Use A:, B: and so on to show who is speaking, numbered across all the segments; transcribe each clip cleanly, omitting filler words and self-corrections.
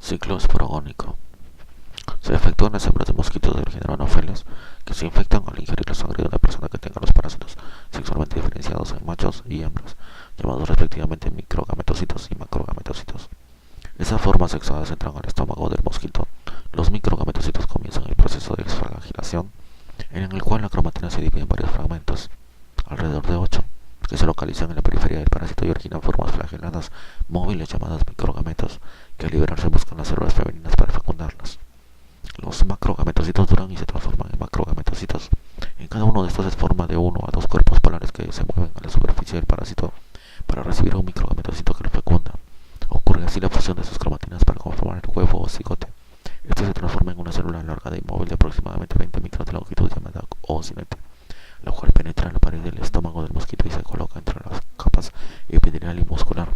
A: Ciclo esporogónico. Se efectúa en las hembras de mosquitos del género Anopheles que se infectan al ingerir la sangre de una persona que tenga los parásitos sexualmente diferenciados en machos y hembras, llamados respectivamente microgametocitos y macrogametocitos. Esas formas sexuadas entran al estómago del mosquito. Los microgametocitos comienzan el proceso de exflagilación, en el cual la cromatina se divide en varios fragmentos, alrededor de 8, que se localizan en la periferia del parásito y originan formas flageladas móviles llamadas microgametos, que al liberarse buscan las células femeninas para fecundarlas. Los macrogametocitos duran y se transforman en macrogametocitos. En cada uno de estos se forma de uno a dos cuerpos polares que se mueven a la superficie del parásito para recibir un microgametocito que lo fecunda. Ocurre así la fusión de sus cromatinas para conformar el huevo o cigote. Este se transforma en una célula alargada y móvil de aproximadamente 20 micros de longitud llamada oocinete, la cual penetra en la pared del estómago del mosquito y se coloca entre las capas epidermal y muscular.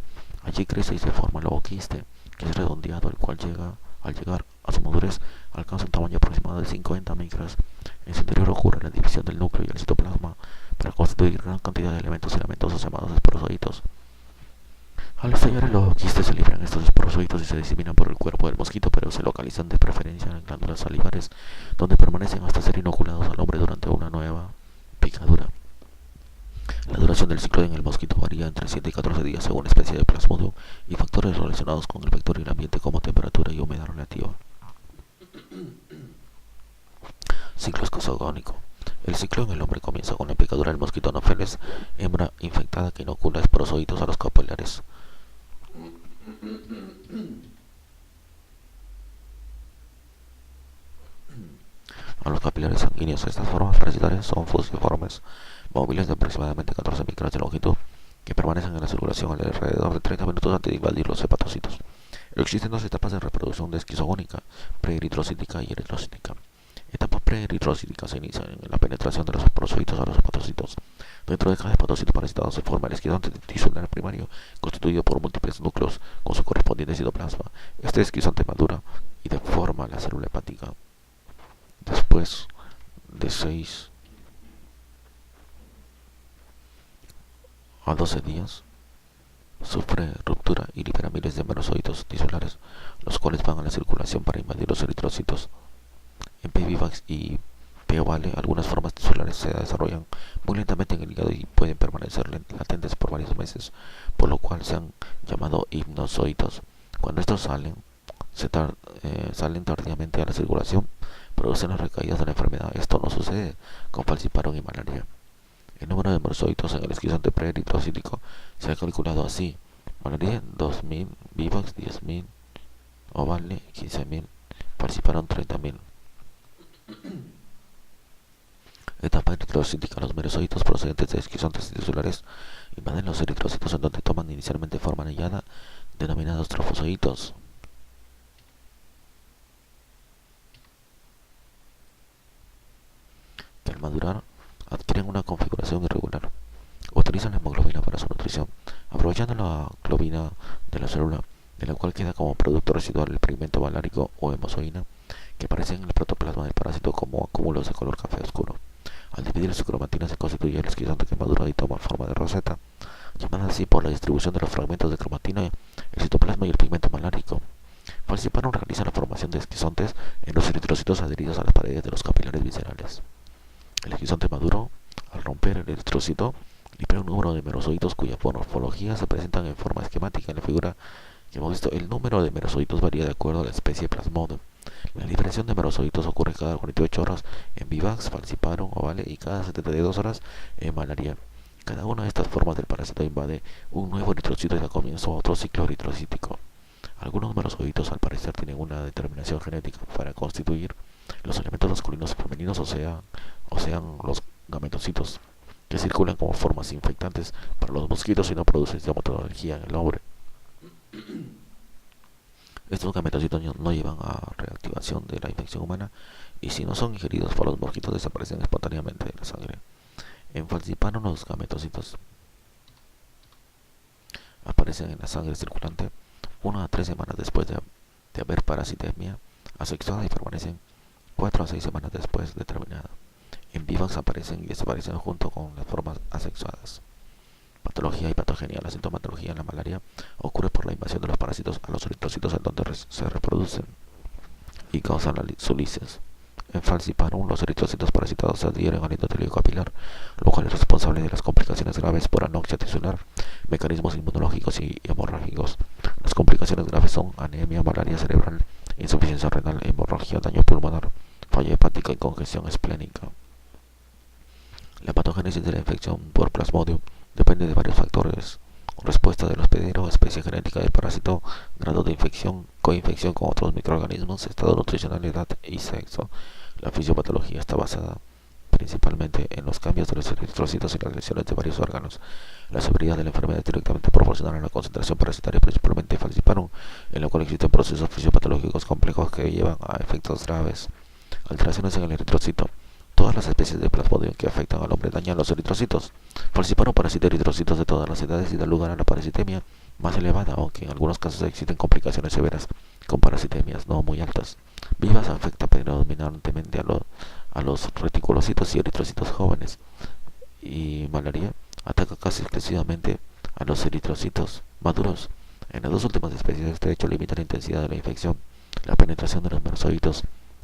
A: Allí crece y se forma el ooquiste, que es redondeado, el cual al llegar a su madurez alcanza un tamaño aproximado de 50 micras. En su interior ocurre la división del núcleo y el citoplasma para constituir gran cantidad de elementos filamentosos llamados esporozoitos. Al estallar el ooquiste se liberan estos esporozoitos y se diseminan por el cuerpo del mosquito, pero se localizan de preferencia en glándulas salivares, donde permanecen hasta ser inoculados al hombre durante una nueva picadura. La duración del ciclo en el mosquito varía entre 7 y 14 días según la especie de Plasmodium y factores relacionados con el vector y el ambiente como temperatura y humedad relativa. Ciclo escazogónico. El ciclo en el hombre comienza con la picadura del mosquito Anopheles, hembra infectada que inocula esporozoitos a los capilares. A los capilares sanguíneos. Estas formas parasitarias son fusiformes, móviles de aproximadamente 14 micras de longitud, que permanecen en la circulación alrededor de 30 minutos antes de invadir los hepatocitos. Existen dos etapas de reproducción de esquizogónica, preeritrocítica y eritrocítica. Etapa preeritrocítica se inicia en la penetración de los esporozoitos a los hepatocitos. Dentro de cada hepatocito parasitado se forma el esquizonte tisular primario, constituido por múltiples núcleos con su correspondiente citoplasma. Este esquizonte madura y deforma la célula hepática. Después de 6 a 12 días, sufre ruptura y libera miles de merozoitos tisulares, los cuales van a la circulación para invadir los eritrocitos. En P. vivax y P. ovale, algunas formas tisulares se desarrollan muy lentamente en el hígado y pueden permanecer latentes por varios meses, por lo cual se han llamado hipnozoitos. Cuando estos salen tardíamente a la circulación, producen las recaídas de la enfermedad. Esto no sucede con falciparum y malaria. El número de merozoitos en el esquizonte preeritrocítico se ha calculado así: malaria 2000, vivax 10.000, ovale 15.000, falciparum 30.000. Etapa eritrocítica. Los merozoitos procedentes de esquizontes tisulares invaden los eritrocitos, en donde toman inicialmente forma anillada, denominados trofozoitos. Que al madurar adquieren una configuración irregular. Utilizan la hemoglobina para su nutrición, aprovechando la globina de la célula, de la cual queda como producto residual el pigmento malárico o hemozoína, que aparece en el protoplasma del parásito como acúmulos de color café oscuro. Al dividir su cromatina se constituye el esquizonte que madura y toma forma de roseta, llamada así por la distribución de los fragmentos de cromatina, el citoplasma y el pigmento malárico. Falciparum realiza la formación de esquizontes en los eritrocitos adheridos a las paredes de los capilares viscerales. El esquizonte maduro, al romper el eritrocito, libera un número de merozoitos cuya morfología se presentan en forma esquemática en la figura que hemos visto. El número de merozoitos varía de acuerdo a la especie de Plasmodium. La liberación de merozoitos ocurre cada 48 horas en vivax, falciparum, ovale y cada 72 horas en malaria. Cada una de estas formas del parásito invade un nuevo eritrocito y da comienzo a otro ciclo eritrocítico. Algunos merozoitos al parecer tienen una determinación genética para constituir los elementos masculinos y femeninos, o sean los gametocitos, que circulan como formas infectantes para los mosquitos y no producen dermatología en el hombre. Estos gametocitos no llevan a reactivación de la infección humana y si no son ingeridos por los mosquitos desaparecen espontáneamente de la sangre. En falciparum los gametocitos aparecen en la sangre circulante 1 a 3 semanas después de haber parasitemia asexuada y permanecen 4 a 6 semanas después de terminada. En vivax aparecen y desaparecen junto con las formas asexuadas. Patología y patología. patogenia. La sintomatología en la malaria ocurre por la invasión de los parásitos a los eritrocitos en donde se reproducen y causan la lisis. En falciparum, los eritrocitos parasitados se adhieren al endotelio capilar, lo cual es responsable de las complicaciones graves por anoxia tisular, mecanismos inmunológicos y hemorrágicos. Las complicaciones graves son anemia, malaria cerebral, insuficiencia renal, hemorragia, daño pulmonar, falla hepática y congestión esplénica. La patogénesis de la infección por Plasmodium depende de varios factores: respuesta del hospedero, especie genética del parásito, grado de infección, coinfección con otros microorganismos, estado nutricional, edad y sexo. La fisiopatología está basada principalmente en los cambios de los eritrocitos y las lesiones de varios órganos. La severidad de la enfermedad es directamente proporcional a la concentración parasitaria, principalmente falciparum, en la cual existen procesos fisiopatológicos complejos que llevan a efectos graves. Alteraciones en el eritrocito. Todas las especies de Plasmodium que afectan al hombre dañan los eritrocitos. Falciparum parasita eritrocitos de todas las edades y da lugar a la parasitemia más elevada, aunque en algunos casos existen complicaciones severas con parasitemias no muy altas. Vivas afecta predominantemente a los reticulocitos y eritrocitos jóvenes, y malaria ataca casi exclusivamente a los eritrocitos maduros. En las dos últimas especies, este hecho limita la intensidad de la infección. La penetración de los merozoitos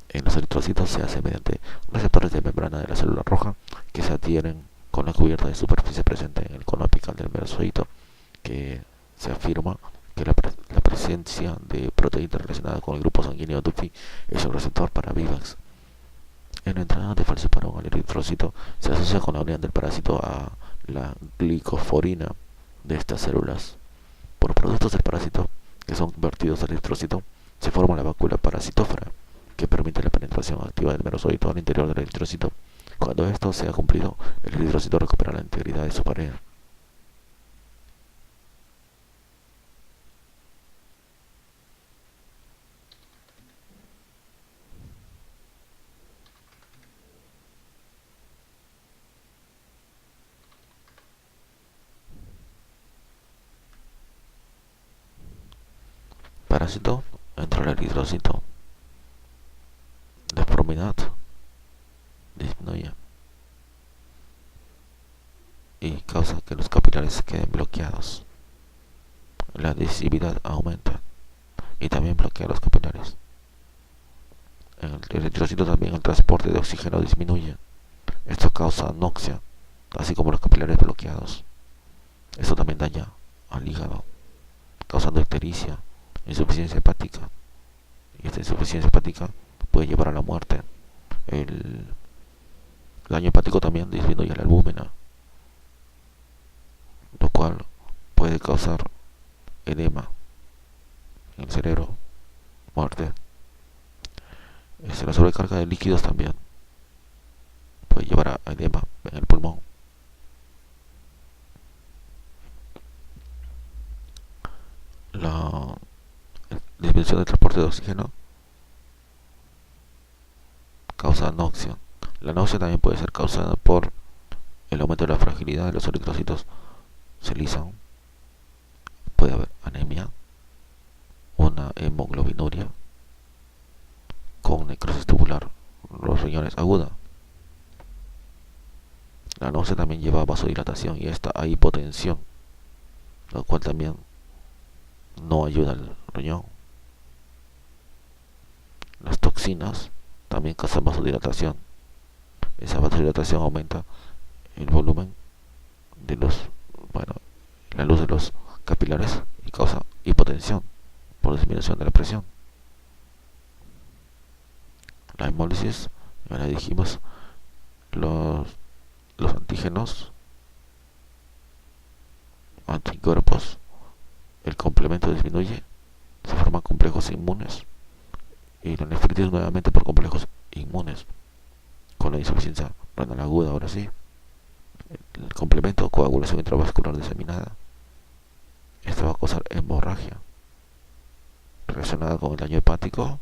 A: en los eritrocitos se hace mediante receptores de membrana de la célula roja que se adhieren con la cubierta de superficie presente en el cono apical del merozoito, que se afirma que la presencia de proteína relacionada con el grupo sanguíneo Duffy es el receptor para Vivax. En la entrada de falciparum al eritrocito se asocia con la unión del parásito a la glicoforina de estas células. Por productos del parásito que son vertidos al eritrocito se forma la vácula parasitófera, que permite la penetración activa del merozoito al interior del eritrocito. Cuando esto se ha cumplido, el eritrocito recupera la integridad de su pared. Parásito entre el eritrocito. Deformidad disminuye y causa que los capilares queden bloqueados. La adhesividad aumenta y también bloquea los capilares. En el eritrocito también el transporte de oxígeno disminuye. Esto causa anoxia, así como los capilares bloqueados. Esto también daña al hígado, causando ictericia, insuficiencia hepática. Y esta insuficiencia hepática puede llevar a la muerte. El daño hepático también disminuye la albúmina, lo cual puede causar edema en el cerebro, muerte. La sobrecarga de líquidos también puede llevar a edema en el pulmón. La disminución del transporte de oxígeno causa anoxia. La náusea también puede ser causada por el aumento de la fragilidad de los eritrocitos. Se lisan, puede haber anemia, una hemoglobinuria con necrosis tubular, los riñones aguda. La náusea también lleva a vasodilatación y a hipotensión, lo cual también no ayuda al riñón. Las toxinas también causan vasodilatación. Esa vasodilatación aumenta el volumen de la luz de los capilares y causa hipotensión por disminución de la presión. La hemólisis, ya le dijimos, los antígenos, anticuerpos, el complemento disminuye, se forman complejos inmunes y la nefritis nuevamente por complejos inmunes con la insuficiencia renal aguda. Ahora sí, el complemento, coagulación intravascular diseminada. Esto va a causar hemorragia relacionada con el daño hepático,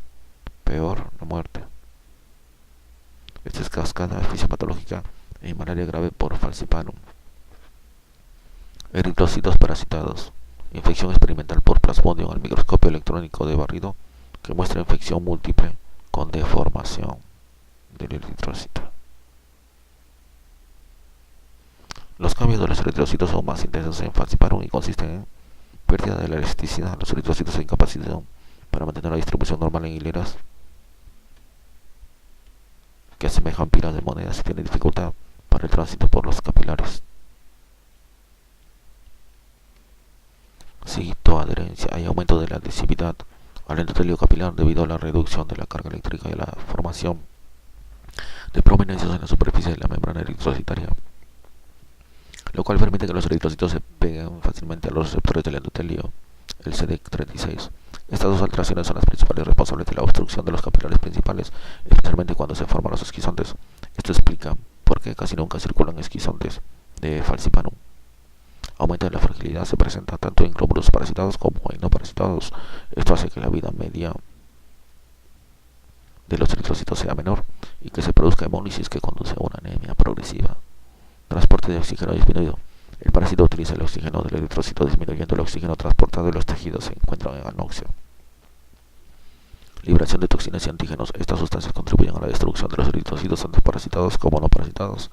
A: peor, la muerte. Esta es cascada fisiopatológica en malaria grave por falciparum. Eritrocitos parasitados. Infección experimental por Plasmodium al microscopio electrónico de barrido que muestra infección múltiple con deformación del eritrocito. Los cambios de los eritrocitos son más intensos en falciparum y consisten en pérdida de la elasticidad. Los eritrocitos se incapacitan para mantener la distribución normal en hileras que asemejan pilas de monedas y tienen dificultad para el tránsito por los capilares. Citoadherencia. Hay aumento de la adhesividad al endotelio capilar debido a la reducción de la carga eléctrica y a la formación de prominencias en la superficie de la membrana eritrocitaria, lo cual permite que los eritrocitos se peguen fácilmente a los receptores del endotelio, el CD36. Estas dos alteraciones son las principales responsables de la obstrucción de los capilares principales, especialmente cuando se forman los esquizontes. Esto explica por qué casi nunca circulan esquizontes de falciparum. Aumento de la fragilidad se presenta tanto en glóbulos parasitados como en no parasitados. Esto hace que la vida media de los eritrocitos sea menor y que se produzca hemólisis que conduce a una anemia progresiva. Transporte de oxígeno disminuido. El parásito utiliza el oxígeno del eritrocito disminuyendo el oxígeno transportado y los tejidos se encuentran en anoxia. Liberación de toxinas y antígenos. Estas sustancias contribuyen a la destrucción de los eritrocitos tanto parasitados como no parasitados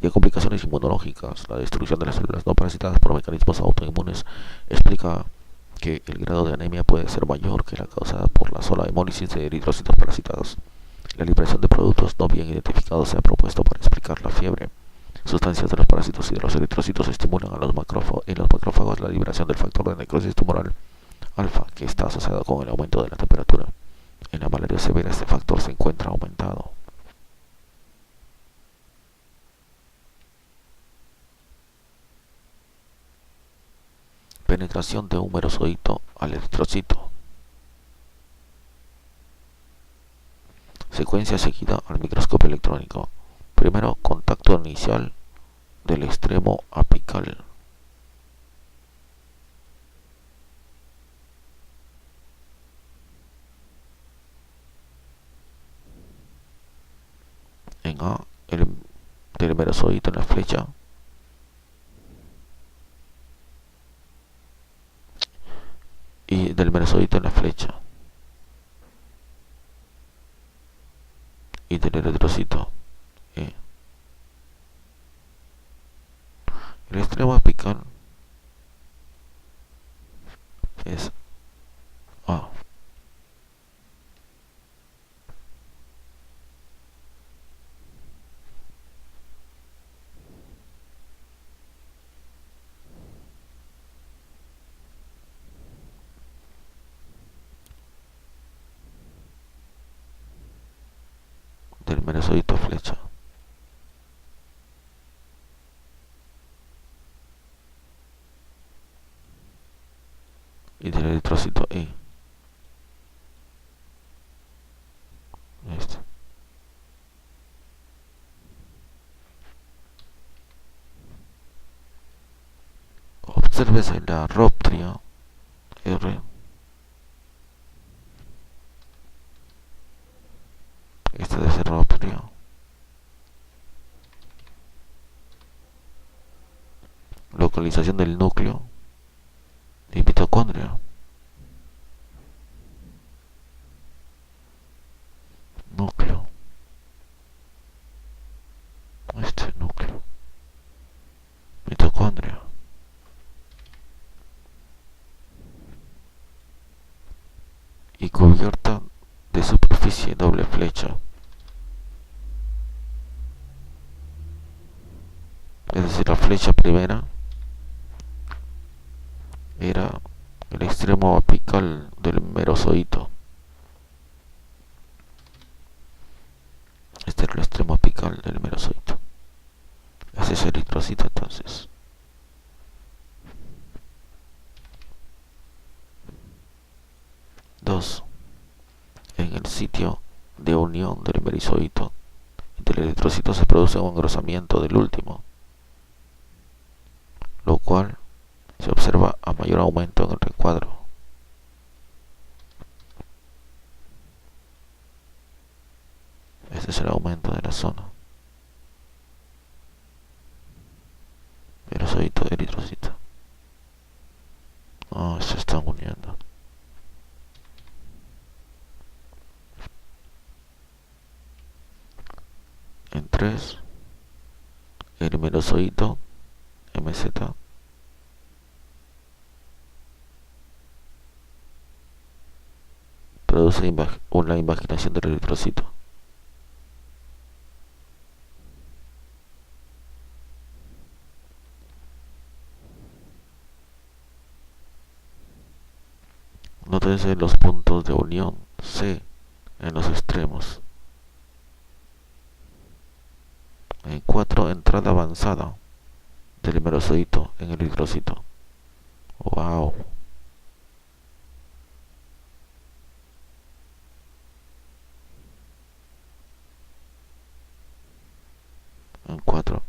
A: y a complicaciones inmunológicas. La destrucción de las células no parasitadas por mecanismos autoinmunes explica que el grado de anemia puede ser mayor que la causada por la sola hemólisis de eritrocitos parasitados. La liberación de productos no bien identificados se ha propuesto para explicar la fiebre. Sustancias de los parásitos y de los eritrocitos estimulan a los macrófagos la liberación del factor de necrosis tumoral alfa, que está asociado con el aumento de la temperatura. En la malaria severa este factor se encuentra aumentado. Penetración de un merozoito al eritrocito. Secuencia seguida al microscopio electrónico. Primero, contacto inicial del extremo apical. En A, el del merozoito en la flecha. Y del merozoito en la flecha. Y del eritrocito. El extremo apical es A. Del merozoito flecha. Y del eritrocito E. Este. Obsérvese la róptria R. Esta debe ser róptria. Localización del núcleo y mitocondria. Núcleo. Este núcleo. Mitocondria. Y cubierta de superficie doble flecha. Es decir, la flecha primera era el extremo apical del merozoito. Este era el extremo apical del merozoito. Ese es el eritrocito entonces. Dos. En el sitio de unión del merozoito y del eritrocito se produce un engrosamiento del último, lo cual se observa a mayor aumento en el recuadro. Este es el aumento de la zona. Merozoito, eritrocito. Se están uniendo. En 3, el merozoito MZ, produce una invaginación del eritrocito. Nótese los puntos de unión C en los extremos. En 4, entrada avanzada del hemerocito en el eritrocito. Wow. En 4,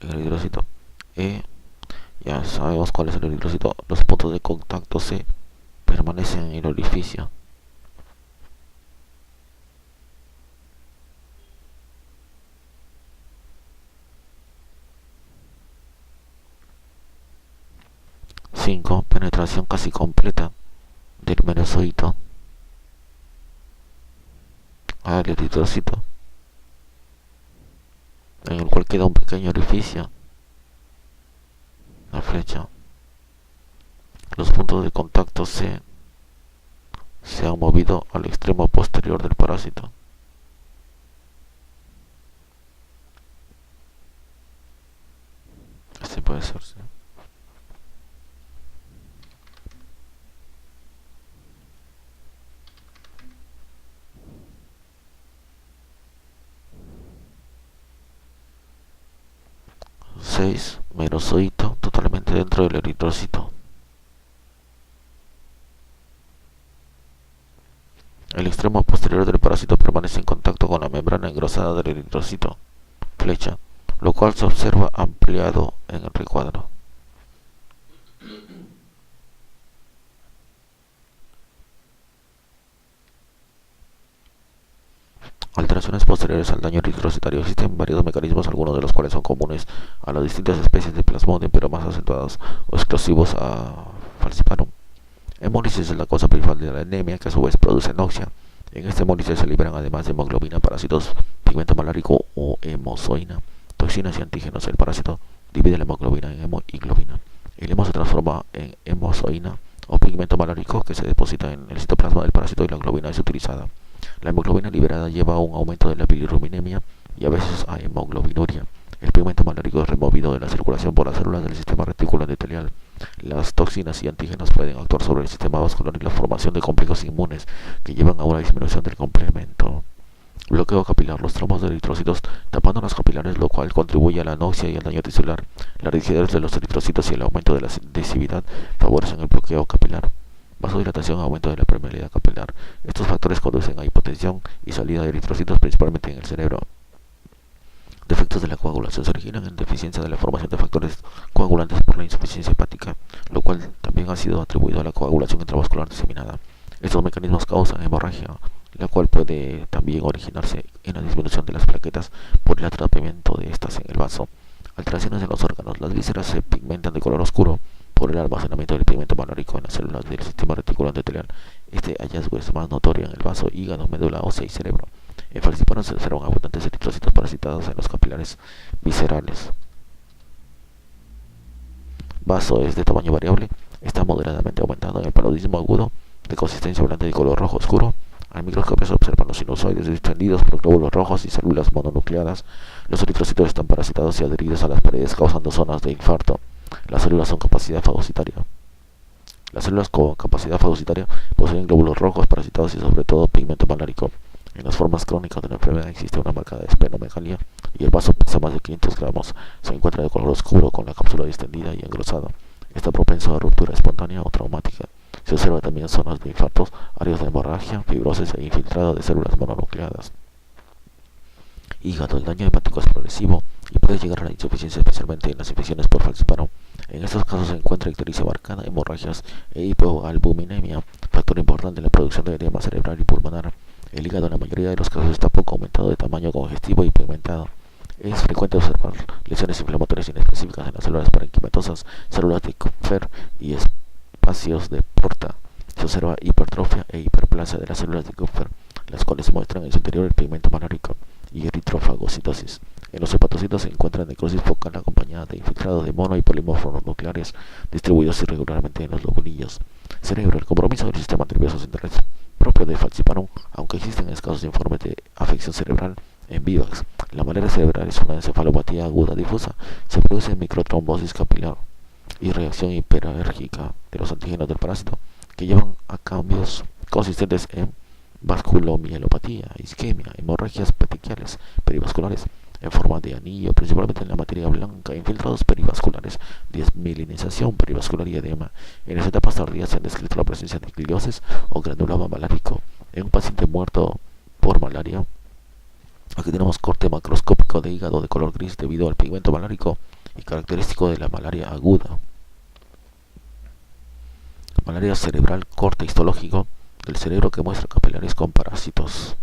A: en el eritrocito E. Ya sabemos cuál es el eritrocito. Los puntos de contacto C permanecen en el orificio. Cinco, penetración casi completa del merozoito al eritrocito, en el cual queda un pequeño orificio. La flecha. Los puntos de contacto C se han movido al extremo posterior del parásito. Así puede ser, ¿sí? Seis, merozoito totalmente dentro del eritrocito. El extremo posterior del parásito permanece en contacto con la membrana engrosada del eritrocito, flecha, lo cual se observa ampliado en el recuadro. Alteraciones posteriores al daño eritrocitario. Existen varios mecanismos, algunos de los cuales son comunes a las distintas especies de Plasmodium, pero más acentuados o exclusivos a Falciparum. Hemólisis es la causa principal de la anemia, que a su vez produce anoxia. En esta hemólisis se liberan, además de hemoglobina, parásitos, pigmento malárico o hemozoina, toxinas y antígenos. El parásito divide la hemoglobina en hemo y globina. El hemo se transforma en hemozoina o pigmento malárico, que se deposita en el citoplasma del parásito, y la globina es utilizada. La hemoglobina liberada lleva a un aumento de la bilirrubinemia y a veces a hemoglobinuria. El pigmento malárico es removido de la circulación por las células del sistema reticular endotelial. Las toxinas y antígenos pueden actuar sobre el sistema vascular y la formación de complejos inmunes que llevan a una disminución del complemento. Bloqueo capilar. Los tromos de eritrocitos tapando las capilares, lo cual contribuye a la anoxia y al daño tisular. La rigidez de los eritrocitos y el aumento de la adhesividad favorecen el bloqueo capilar. Vasodilatación, aumento de la permeabilidad capilar. Estos factores conducen a hipotensión y salida de eritrocitos, principalmente en el cerebro. Defectos de la coagulación. Se originan en deficiencia de la formación de factores coagulantes por la insuficiencia hepática, lo cual también ha sido atribuido a la coagulación intravascular diseminada. Estos mecanismos causan hemorragia, la cual puede también originarse en la disminución de las plaquetas por el atrapamiento de estas en el vaso. Alteraciones en los órganos. Las vísceras se pigmentan de color oscuro por el almacenamiento del pigmento malárico en las células del sistema reticular endotelial. Este hallazgo es más notorio en el vaso, hígado, médula ósea y cerebro. En Falciparum se observan abundantes eritrocitos parasitados en los capilares viscerales. Vaso es de tamaño variable, está moderadamente aumentado en el paludismo agudo, de consistencia blanda y color rojo oscuro. Al microscopio se observan los sinusoides distendidos por glóbulos rojos y células mononucleadas. Los eritrocitos están parasitados y adheridos a las paredes, causando zonas de infarto. Las células con capacidad fagocitaria. Las células con capacidad fagocitaria poseen glóbulos rojos parasitados y sobre todo pigmento malárico. En las formas crónicas de la enfermedad existe una marcada esplenomegalia y el vaso pesa más de 500 gramos. Se encuentra de color oscuro con la cápsula distendida y engrosada. Está propenso a ruptura espontánea o traumática. Se observa también zonas de infartos, áreas de hemorragia, fibrosis e infiltrado de células mononucleadas. Hígado. El daño hepático es progresivo y puede llegar a la insuficiencia, especialmente en las infecciones por Falciparum. En estos casos se encuentra ictericia marcada, hemorragias e hipoalbuminemia, factor importante en la producción de edema cerebral y pulmonar. El hígado en la mayoría de los casos está poco aumentado de tamaño, congestivo y pigmentado. Es frecuente observar lesiones inflamatorias inespecíficas en las células parenquimatosas, células de Kupffer y espacios de Porta. Se observa hipertrofia e hiperplasia de las células de Kupffer, las cuales muestran en su interior el pigmento malárico, y eritrofagocitosis. En los hepatocitos se encuentra necrosis focal acompañada de infiltrados de mono y polimorfos nucleares distribuidos irregularmente en los lobulillos. Cerebro. El compromiso del sistema nervioso central es propio de falciparum, aunque existen escasos informes de afección cerebral en vivax. La malaria cerebral es una encefalopatía aguda difusa. Se produce microtrombosis capilar y reacción hiperalérgica de los antígenos del parásito que llevan a cambios consistentes en vasculomielopatía, isquemia, hemorragias petequiales perivasculares en forma de anillo, principalmente en la materia blanca, infiltrados perivasculares, desmielinización perivascular y edema. En las etapas tardías se han descrito la presencia de gliosis o granuloma malárico en un paciente muerto por malaria. Aquí tenemos corte macroscópico de hígado de color gris debido al pigmento malárico y característico de la malaria aguda. Malaria cerebral, corte histológico del cerebro que muestra capilares con parásitos.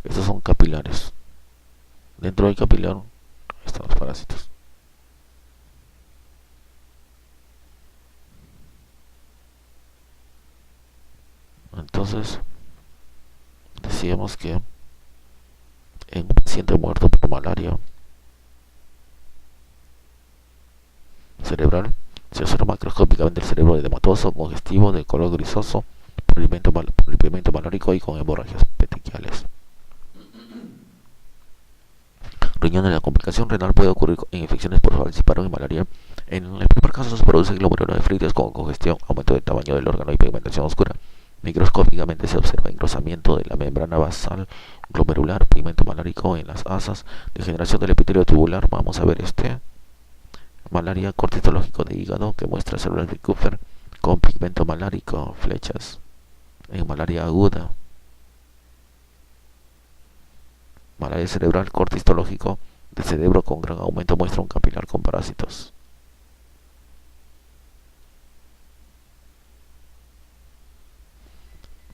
A: Estos son capilares. Dentro del capilar están los parásitos. Entonces, decíamos que en un paciente muerto por malaria cerebral se observa macroscópicamente el cerebro edematoso, congestivo, de color grisoso, por el pigmento malárico y con hemorragias petequiales. Riñones. La complicación renal puede ocurrir en infecciones por falciparum y malaria. En el primer caso se produce glomerulonefritis con congestión, aumento del tamaño del órgano y pigmentación oscura. Microscópicamente se observa engrosamiento de la membrana basal glomerular, pigmento malárico en las asas, degeneración del epitelio tubular. Vamos a ver malaria, corte histológico de hígado que muestra células de Kupffer con pigmento malárico, flechas en malaria aguda. Malaria cerebral, corte histológico del cerebro con gran aumento muestra un capilar con parásitos.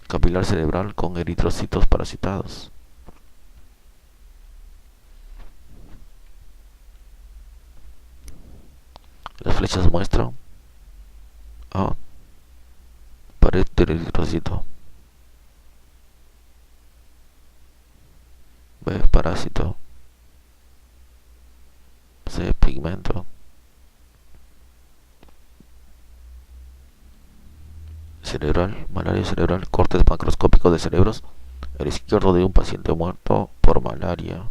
A: Capilar cerebral con eritrocitos parasitados. Las flechas muestran A. Pared del eritrocito. B. Parásito. C. Pigmento. Cerebral, malaria cerebral, cortes macroscópicos de cerebros. El izquierdo de un paciente muerto por malaria.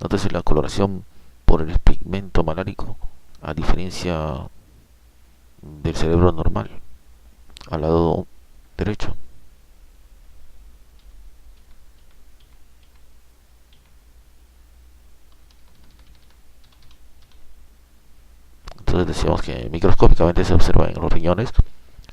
A: Nótese la coloración por el pigmento malárico, a diferencia del cerebro normal, al lado derecho. Entonces decíamos que microscópicamente se observa en los riñones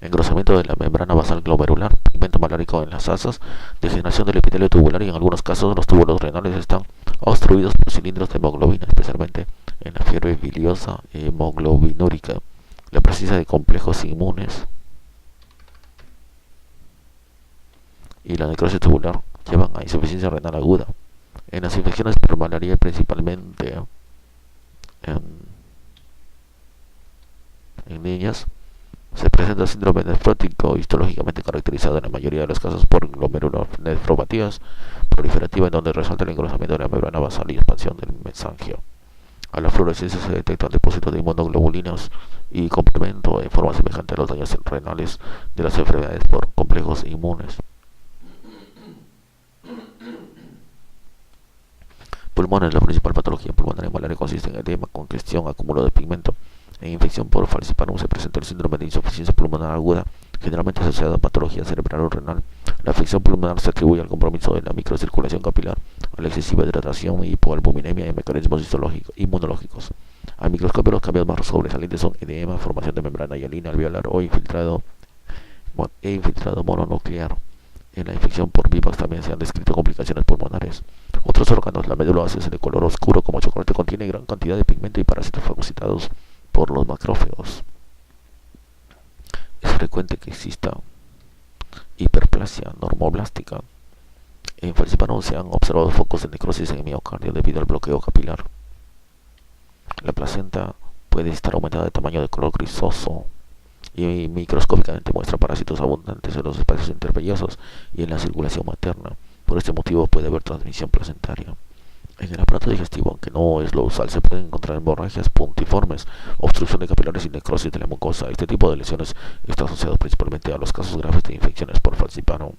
A: engrosamiento de la membrana basal glomerular, pigmento malárico en las asas, degeneración del epitelio tubular y en algunos casos los túbulos renales están obstruidos por cilindros de hemoglobina, especialmente en la fiebre biliosa y hemoglobinúrica, la presencia de complejos inmunes y la necrosis tubular llevan a insuficiencia renal aguda. En las infecciones por malaria, principalmente en niñas, se presenta síndrome nefrótico histológicamente caracterizado en la mayoría de los casos por glomerulonefropatías proliferativa, en donde resalta el engrosamiento de la membrana basal y expansión del mesangio. A la fluorescencia se detectan depósitos de inmunoglobulinos y complemento en forma semejante a los daños renales de las enfermedades por complejos inmunes. Pulmones. La principal patología pulmonar en malaria consiste en edema, congestión, acúmulo de pigmento. En infección por falciparum se presenta el síndrome de insuficiencia pulmonar aguda, generalmente asociada a patología cerebral o renal. La afección pulmonar se atribuye al compromiso de la microcirculación capilar, a la excesiva hidratación, hipoalbuminemia y mecanismos inmunológicos. Al microscopio los cambios más sobresalientes son edema, formación de membrana hialina alveolar o infiltrado mononuclear. En la infección por vivax también se han descrito complicaciones pulmonares. Otros órganos. La médula ósea de color oscuro como chocolate contiene gran cantidad de pigmento y parásitos fagocitados por los macrófagos. Es frecuente que exista hiperplasia normoblástica. En falciparum se han observado focos de necrosis en el miocardio debido al bloqueo capilar. La placenta puede estar aumentada de tamaño de color grisoso y microscópicamente muestra parásitos abundantes en los espacios intervellosos y en la circulación materna. Por este motivo puede haber transmisión placentaria. En el aparato digestivo, aunque no es lo usual, se pueden encontrar hemorragias puntiformes, obstrucción de capilares y necrosis de la mucosa. Este tipo de lesiones está asociado principalmente a los casos graves de infecciones por falciparum.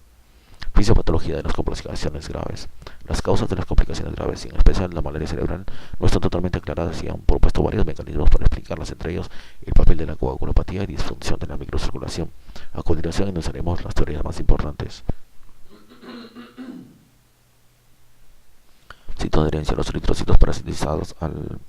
A: Fisiopatología de las complicaciones graves. Las causas de las complicaciones graves, y en especial la malaria cerebral, no están totalmente aclaradas y han propuesto varios mecanismos para explicarlas, entre ellos el papel de la coagulopatía y disfunción de la microcirculación. A continuación enunciaremos las teorías más importantes. Citoadherencia. Los eritrocitos parasitizados al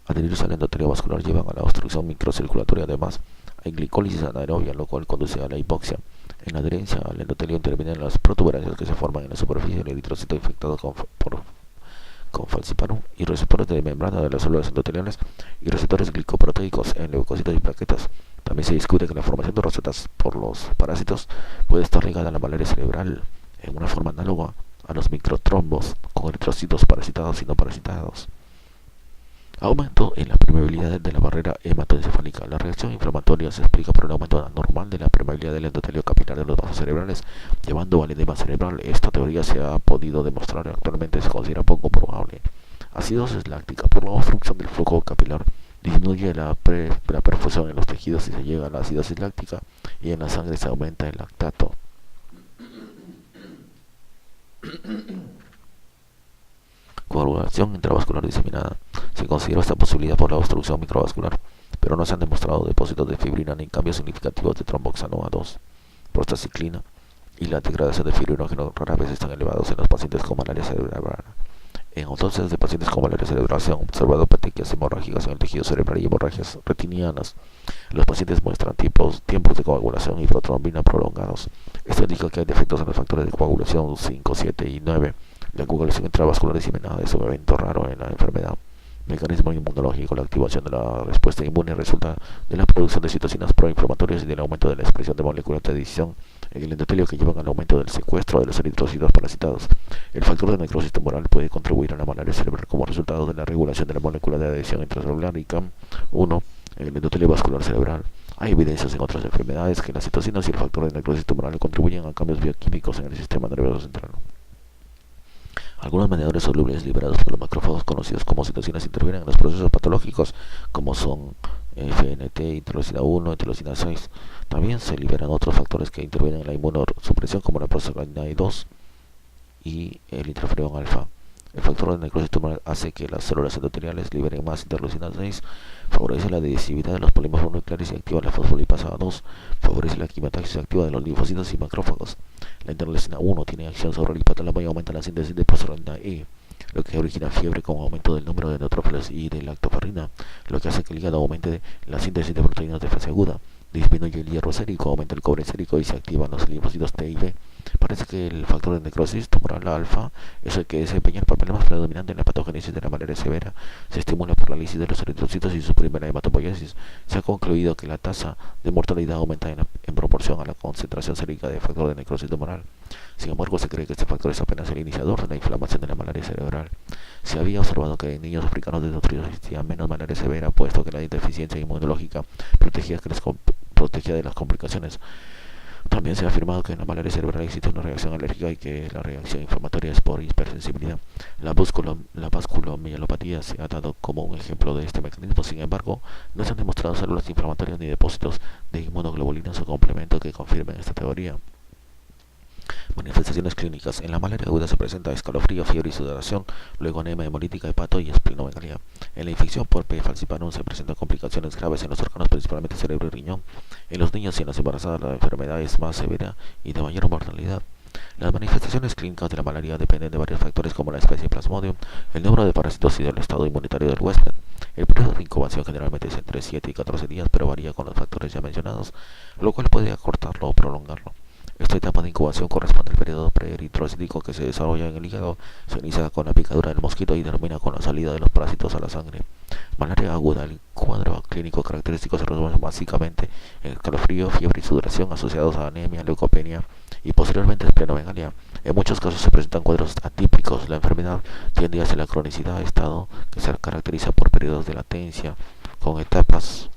A: adherirse al endotelio vascular llevan a la obstrucción microcirculatoria. Además, hay glicólisis anaerobia, lo cual conduce a la hipoxia. En la adherencia al endotelio intervienen las protuberancias que se forman en la superficie del eritrocito infectado con falciparum y receptores de membrana de las células endoteliales y receptores glicoproteicos en leucocitos y plaquetas. También se discute que la formación de rosetas por los parásitos puede estar ligada a la malaria cerebral en una forma análoga a los microtrombos con eritrocitos parasitados y no parasitados. Aumento en la permeabilidad de la barrera hematoencefálica. La reacción inflamatoria se explica por el aumento anormal de la permeabilidad del endotelio capilar de los vasos cerebrales, llevando al edema cerebral. Esta teoría se ha podido demostrar y actualmente se considera poco probable. Acidosis láctica. Por la obstrucción del flujo capilar disminuye la perfusión en los tejidos y se llega a la acidosis láctica, y en la sangre se aumenta el lactato. Coagulación intravascular diseminada. Se considera esta posibilidad por la obstrucción microvascular, pero no se han demostrado depósitos de fibrina ni cambios significativos de tromboxano A2, prostaciclina y la degradación de fibrinógeno rara vez están elevados en los pacientes con malaria cerebral. En autopsias de pacientes con malaria cerebral se han observado petequias hemorrágicas en el tejido cerebral y hemorragias retinianas. Los pacientes muestran tiempos de coagulación y protrombina prolongados. Esto indica que hay defectos en los factores de coagulación 5, 7 y 9. La coagulación intravascular diseminada es un evento raro en la enfermedad. Mecanismo inmunológico. La activación de la respuesta inmune resulta de la producción de citocinas proinflamatorias y del aumento de la expresión de moléculas de adhesión en el endotelio que llevan al aumento del secuestro de los eritrocitos parasitados. El factor de necrosis tumoral puede contribuir a la malaria cerebral como resultado de la regulación de la molécula de adhesión intracelular y CAM1 en el endotelio vascular cerebral. Hay evidencias en otras enfermedades que las citocinas y el factor de necrosis tumoral contribuyen a cambios bioquímicos en el sistema nervioso central. Algunos mediadores solubles liberados por los macrófagos conocidos como citocinas intervienen en los procesos patológicos, como son FNT, interleucina 1, interleucina 6. También se liberan otros factores que intervienen en la inmunosupresión, como la prostaglandina 2 y el interferón alfa. El factor de necrosis tumoral hace que las células endoteliales liberen más interleucina 6, favorece la adhesividad de los polímeros nucleares y activa la fosfolipasa 2, favorece la quimiotaxis activa de los linfocitos y macrófagos. La interleucina 1 tiene acción sobre el hipotálamo y aumenta la síntesis de prostaglandina E, lo que origina fiebre con aumento del número de neutrófilos y de lactoferrina, lo que hace que el hígado aumente la síntesis de proteínas de fase aguda. Disminuye el hierro sérico, aumenta el cobre sérico y se activan los linfocitos T y B. Parece que el factor de necrosis tumoral alfa es el que desempeña el papel más predominante en la patogénesis de la malaria severa. Se estimula por la lisis de los eritrocitos y suprime la hematopoiesis. Se ha concluido que la tasa de mortalidad aumenta en proporción a la concentración sérica de factor de necrosis tumoral. Sin embargo, se cree que este factor es apenas el iniciador de la inflamación de la malaria cerebral. Se había observado que en niños africanos desnutridos existía menos malaria severa, puesto que la deficiencia inmunológica protegía de las complicaciones. También se ha afirmado que en la malaria cerebral existe una reacción alérgica y que la reacción inflamatoria es por hipersensibilidad. La vasculomielopatía se ha dado como un ejemplo de este mecanismo. Sin embargo, no se han demostrado células inflamatorias ni depósitos de inmunoglobulinas o complementos que confirmen esta teoría. Manifestaciones clínicas. En la malaria aguda se presenta escalofrío, fiebre y sudoración, luego anemia hemolítica, hepato y esplenomegalia. En la infección por P. falciparum se presentan complicaciones graves en los órganos, principalmente cerebro y riñón. En los niños y en las embarazadas la enfermedad es más severa y de mayor mortalidad. Las manifestaciones clínicas de la malaria dependen de varios factores como la especie Plasmodium, el número de parásitos y del estado inmunitario del huésped. El periodo de incubación generalmente es entre 7 y 14 días, pero varía con los factores ya mencionados, lo cual puede acortarlo o prolongarlo. Esta etapa de incubación corresponde al periodo preeritrocítico que se desarrolla en el hígado, se inicia con la picadura del mosquito y termina con la salida de los parásitos a la sangre. Malaria aguda. El cuadro clínico característico se resume básicamente en escalofrío, fiebre y sudoración asociados a anemia, leucopenia y posteriormente esplenomegalia. En muchos casos se presentan cuadros atípicos. La enfermedad tiende hacia la cronicidad, estado que se caracteriza por periodos de latencia con etapas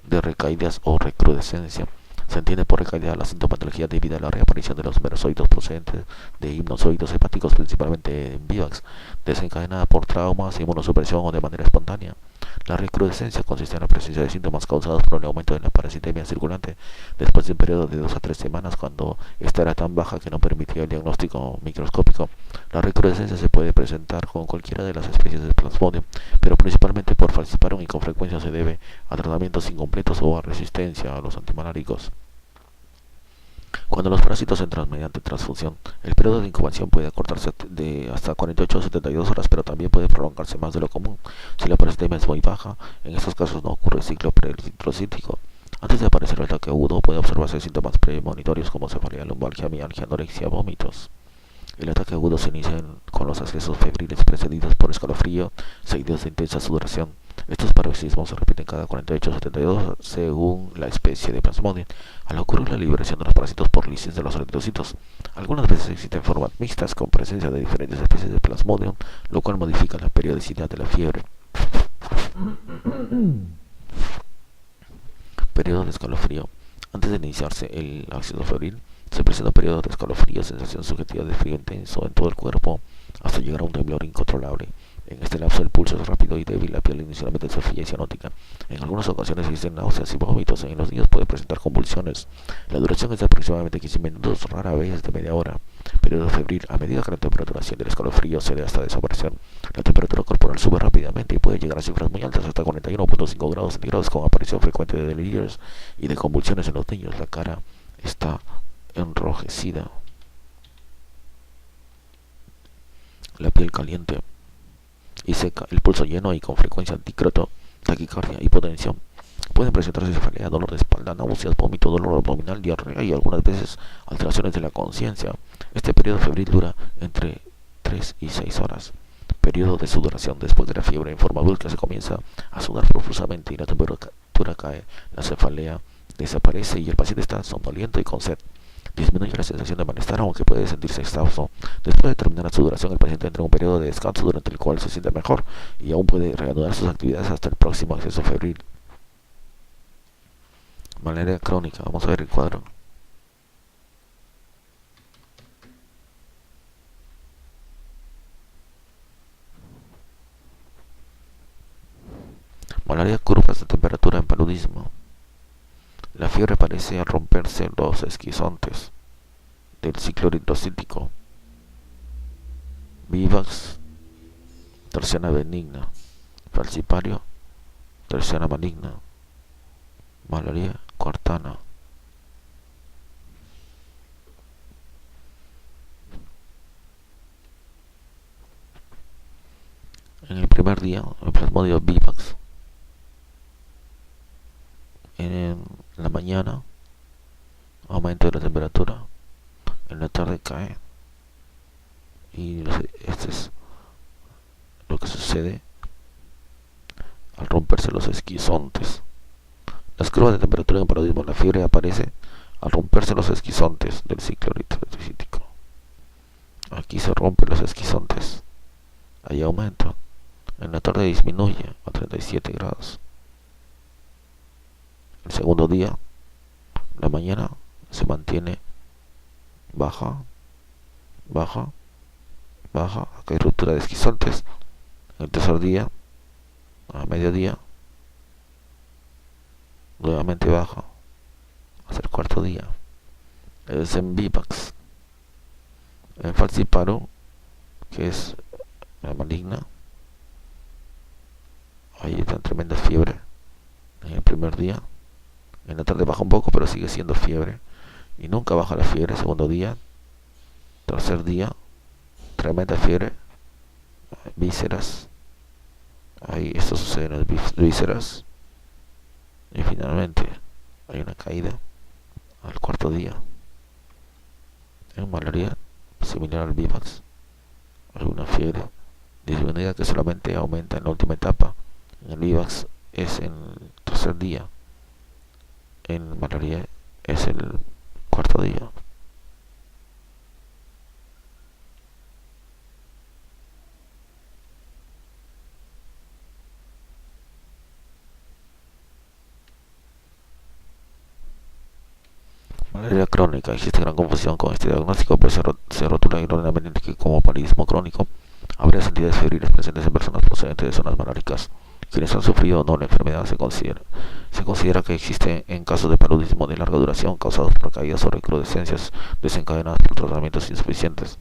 A: de recaídas o recrudescencia. Se entiende por recaída la sintomatología debida a la reaparición de los merozoitos procedentes de hipnozoitos hepáticos, principalmente en vivax, desencadenada por traumas, inmunosupresión o de manera espontánea. La recrudescencia consiste en la presencia de síntomas causados por un aumento de la parasitemia circulante después de un periodo de 2 a 3 semanas, cuando esta era tan baja que no permitía el diagnóstico microscópico. La recrudescencia se puede presentar con cualquiera de las especies de Plasmodium, pero principalmente por falciparum, y con frecuencia se debe a tratamientos incompletos o a resistencia a los antimaláricos. Cuando los parásitos entran mediante transfusión, el periodo de incubación puede acortarse de hasta 48 a 72 horas, pero también puede prolongarse más de lo común. Si la parasitemia es muy baja, en estos casos no ocurre ciclo preeritrocítico. Antes de aparecer el ataque agudo, puede observarse síntomas premonitorios como cefalea, lumbalgia, mialgia, anorexia, vómitos. El ataque agudo se inicia con los accesos febriles precedidos por escalofrío, seguidos de intensa sudoración. Estos paroxismos se repiten cada 48 o 72 según la especie de Plasmodium. Al ocurrir la liberación de los parásitos por lisis de los eritrocitos, algunas veces existen formas mixtas con presencia de diferentes especies de Plasmodium, lo cual modifica la periodicidad de la fiebre. Periodo de escalofrío. Antes de iniciarse el acceso febril, se presenta un periodo de escalofrío, sensación subjetiva de frío intenso en todo el cuerpo, hasta llegar a un temblor incontrolable. En este lapso el pulso es rápido y débil, la piel inicialmente se fría y cianótica. En algunas ocasiones existen náuseas y vómitos. En los niños puede presentar convulsiones. La duración es de aproximadamente 15 minutos, rara vez de media hora. Periodo febril. A medida que la temperatura asciende, el escalofrío cede hasta desaparecer. La temperatura corporal sube rápidamente y puede llegar a cifras muy altas, hasta 41.5 grados centígrados, con aparición frecuente de delirios y de convulsiones en los niños. La cara está enrojecida, la piel caliente y seca, el pulso lleno y con frecuencia antícroto, taquicardia, hipotensión. Pueden presentarse cefalea, dolor de espalda, náuseas, vómito, dolor abdominal, diarrea y algunas veces alteraciones de la conciencia. Este periodo febril dura entre 3 y 6 horas. Periodo de sudoración. Después de la fiebre en forma brusca se comienza a sudar profusamente y la temperatura cae. La cefalea desaparece y el paciente está somnoliento y con sed. Disminuye la sensación de malestar, aunque puede sentirse exhausto. Después de terminar la sudoración, el paciente entra en un periodo de descanso durante el cual se siente mejor y aún puede reanudar sus actividades hasta el próximo acceso febril. Malaria crónica. Vamos a ver el cuadro. Malaria, curvas de temperatura en paludismo. La fiebre parece romperse los esquizontes del ciclo eritrocítico. Vivax, terciana benigna. Falcipario, terciana maligna. Malaria cuartana. En el primer día, el plasmodio vivax. En la mañana, aumento de la temperatura. En la tarde cae. Y este es lo que sucede al romperse los esquizontes. Las curvas de temperatura en paludismo. La fiebre aparece al romperse los esquizontes del ciclo eritrocítico. Aquí se rompen los esquizontes. Hay aumento. En la tarde disminuye a 37 grados. El segundo día, la mañana, se mantiene baja, baja, baja. Acá hay ruptura de esquizontes. El tercer día, a mediodía, nuevamente baja hasta el cuarto día. Es en Vivax. En Falciparo, que es la maligna, hay tan tremenda fiebre en el primer día. En la tarde baja un poco, pero sigue siendo fiebre. Y nunca baja la fiebre. Segundo día, tercer día, tremenda fiebre, vísceras. Ahí esto sucede en las vísceras. Y finalmente hay una caída al cuarto día. En malaria, similar al Vivax, hay una fiebre disminuida que solamente aumenta en la última etapa. En el Vivax es en el tercer día. En malaria es el cuarto día. Malaria crónica. Existe gran confusión con este diagnóstico, pues se rotula erróneamente que como paludismo crónico habría entidades febriles presentes en personas procedentes de zonas maláricas. Quienes han sufrido o no la enfermedad se considera que existe en casos de paludismo de larga duración causados por caídas o recrudescencias desencadenadas por tratamientos insuficientes.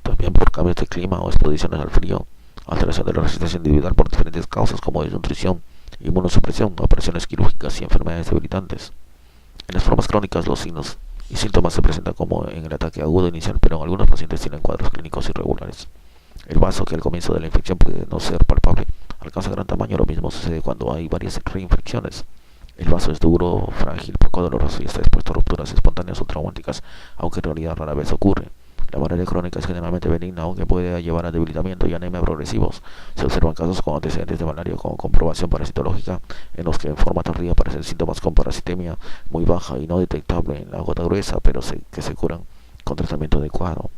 A: También por cambios de clima o exposiciones al frío, alteración de la resistencia individual por diferentes causas como desnutrición, inmunosupresión, operaciones quirúrgicas y enfermedades debilitantes. En las formas crónicas los signos y síntomas se presentan como en el ataque agudo inicial, pero en algunos pacientes tienen cuadros clínicos irregulares. El vaso, que al comienzo de la infección puede no ser palpable, alcanza gran tamaño. Lo mismo sucede cuando hay varias reinfecciones. El vaso es duro, frágil, poco doloroso y está expuesto a rupturas espontáneas o traumáticas, aunque en realidad rara vez ocurre. La malaria crónica es generalmente benigna, aunque puede llevar a debilitamiento y anemia progresivos. Se observan casos con antecedentes de malaria con comprobación parasitológica, en los que en forma tardía aparecen síntomas con parasitemia muy baja y no detectable en la gota gruesa, pero que se curan con tratamiento adecuado.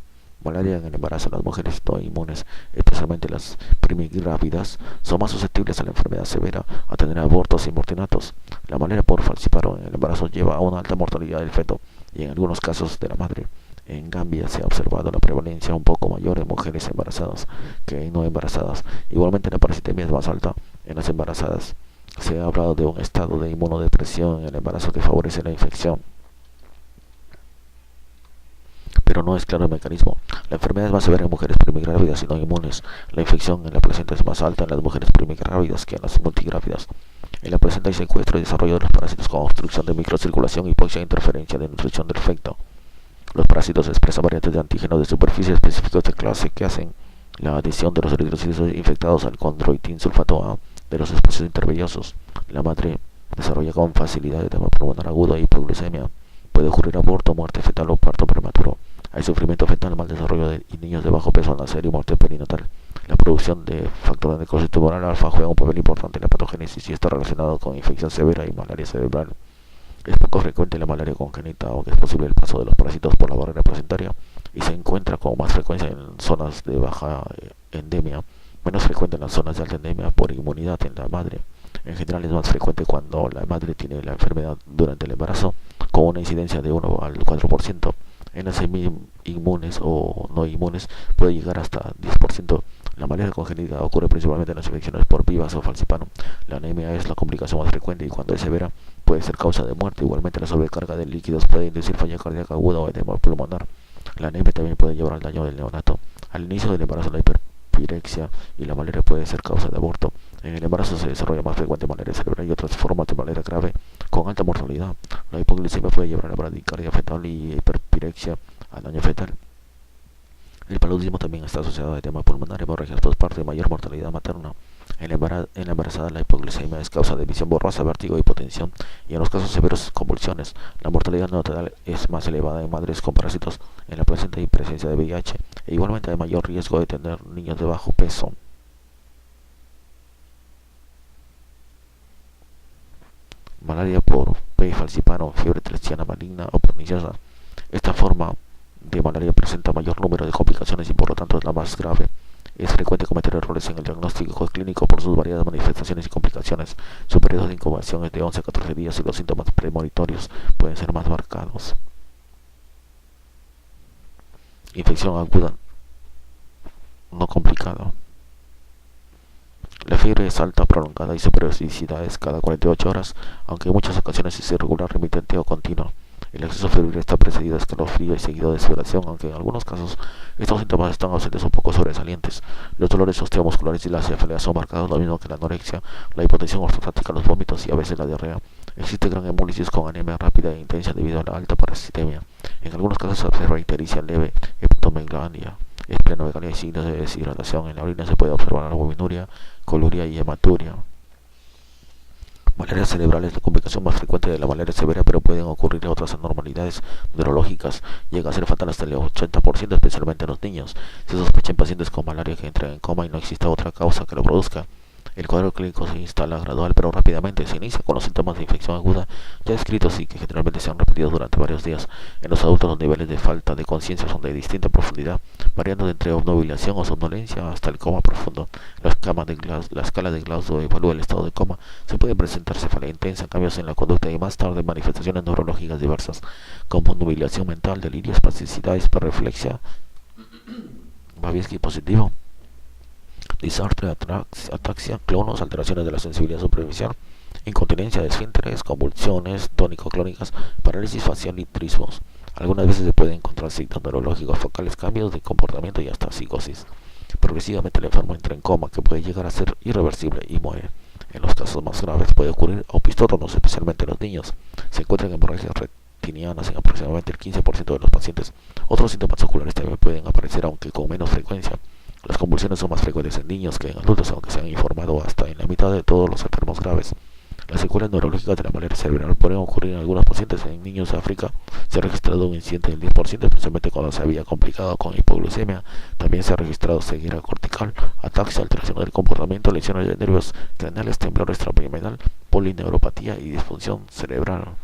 A: Malaria en el embarazo. Las mujeres no inmunes, especialmente las primigrávidas, son más susceptibles a la enfermedad severa, a tener abortos y mortinatos. La malaria por falciparum en el embarazo lleva a una alta mortalidad del feto y en algunos casos de la madre. En Gambia se ha observado la prevalencia un poco mayor en mujeres embarazadas que en no embarazadas. Igualmente la parasitemia es más alta en las embarazadas. Se ha hablado de un estado de inmunodepresión en el embarazo que favorece la infección, pero no es claro el mecanismo. La enfermedad es más severa en mujeres primigrávidas y no inmunes. La infección en la placenta es más alta en las mujeres primigrávidas que en las multigrávidas. En la placenta hay secuestro y desarrollo de los parásitos con obstrucción de microcirculación, hipoxia e interferencia de nutrición del feto. Los parásitos expresan variantes de antígenos de superficie específicos de clase que hacen la adición de los eritrocitos infectados al condroitin sulfato A de los espacios intervellosos. La madre desarrolla con facilidad edema pulmonar agudo e hipoglucemia. Puede ocurrir aborto, muerte fetal o parto prematuro. Hay sufrimiento fetal, mal desarrollo y niños de bajo peso al nacer y muerte perinatal. La producción de factor de necrosis tumoral alfa juega un papel importante en la patogénesis y está relacionado con infección severa y malaria cerebral. Es poco frecuente la malaria congénita, aunque es posible el paso de los parásitos por la barrera placentaria y se encuentra con más frecuencia en zonas de baja endemia, menos frecuente en las zonas de alta endemia por inmunidad en la madre. En general es más frecuente cuando la madre tiene la enfermedad durante el embarazo, con una incidencia de 1 al 4%. En las semi-inmunes o no inmunes puede llegar hasta 10%. La malaria congénita ocurre principalmente en las infecciones por vivas o falciparum. La anemia es la complicación más frecuente y cuando es severa puede ser causa de muerte. Igualmente la sobrecarga de líquidos puede inducir falla cardíaca aguda o edema pulmonar. La anemia también puede llevar al daño del neonato. Al inicio del embarazo la hiperpirexia y la malaria puede ser causa de aborto. En el embarazo se desarrolla más frecuente malaria cerebral y otras formas de malaria grave con alta mortalidad. La hipoglucemia puede llevar a la bradicardia fetal y hiperpirexia al daño fetal. El paludismo también está asociado a edema pulmonar, hemorragias postparto y mayor mortalidad materna. En la embarazada la hipoglucemia es causa de visión borrosa, vértigo y hipotensión, y en los casos severos convulsiones. La mortalidad neonatal es más elevada en madres con parásitos en la placenta y presencia de VIH, e igualmente hay mayor riesgo de tener niños de bajo peso. Malaria por P. falciparum, fiebre terciana maligna o perniciosa. Esta forma de malaria presenta mayor número de complicaciones y por lo tanto es la más grave. Es frecuente cometer errores en el diagnóstico clínico por sus variadas manifestaciones y complicaciones. Su periodo de incubación es de 11 a 14 días y los síntomas premonitorios pueden ser más marcados. Infección aguda no complicada. La fiebre es alta, prolongada y su periodicidad es cada 48 horas, aunque en muchas ocasiones es irregular, remitente o continua. El exceso febril está precedido de escalofrío y seguido de sudoración, aunque en algunos casos estos síntomas están ausentes o poco sobresalientes. Los dolores osteomusculares y la cefalea son marcados, lo mismo que la anorexia, la hipotensión ortostática, los vómitos y a veces la diarrea. Existe gran hemólisis con anemia rápida e intensa debido a la alta parasitemia. En algunos casos se observa ictericia leve, hepatomegalia, esplenomegalia y signos de deshidratación. En la orina se puede observar albuminuria, coluria y hematuria. Malaria cerebral es la complicación más frecuente de la malaria severa, pero pueden ocurrir otras anormalidades neurológicas. Llega a ser fatal hasta el 80%, especialmente en los niños. Se sospecha en pacientes con malaria que entran en coma y no existe otra causa que lo produzca. El cuadro clínico se instala gradual pero rápidamente. Se inicia con los síntomas de infección aguda ya descritos y que generalmente se han repetido durante varios días. En los adultos los niveles de falta de conciencia son de distinta profundidad, variando de entre obnubilación o somnolencia hasta el coma profundo. La escala de Glasgow evalúa el estado de coma. Se puede presentar cefalea intensa, cambios en la conducta y más tarde manifestaciones neurológicas diversas, como obnubilación mental, delirio, espasticidad, hiperreflexia, Babinski positivo, disartria, ataxia, clonos, alteraciones de la sensibilidad superficial, incontinencia de esfínteres, convulsiones tónico-clónicas, parálisis facial y trismos. Algunas veces se pueden encontrar signos neurológicos focales, cambios de comportamiento y hasta psicosis. Progresivamente el enfermo entra en coma, que puede llegar a ser irreversible y muere. En los casos más graves puede ocurrir opistótonos, especialmente en los niños. Se encuentran hemorragias retinianas en aproximadamente el 15% de los pacientes. Otros síntomas oculares también pueden aparecer, aunque con menos frecuencia. Las convulsiones son más frecuentes en niños que en adultos, aunque se han informado hasta en la mitad de todos los enfermos graves. Las secuelas neurológicas de la malaria cerebral pueden ocurrir en algunos pacientes. En niños de África se ha registrado un incidente del 10%, especialmente cuando se había complicado con hipoglucemia. También se ha registrado ceguera cortical, ataxia, alteración del comportamiento, lesiones de nervios craneales, temblor extrapiramidal, polineuropatía y disfunción cerebral.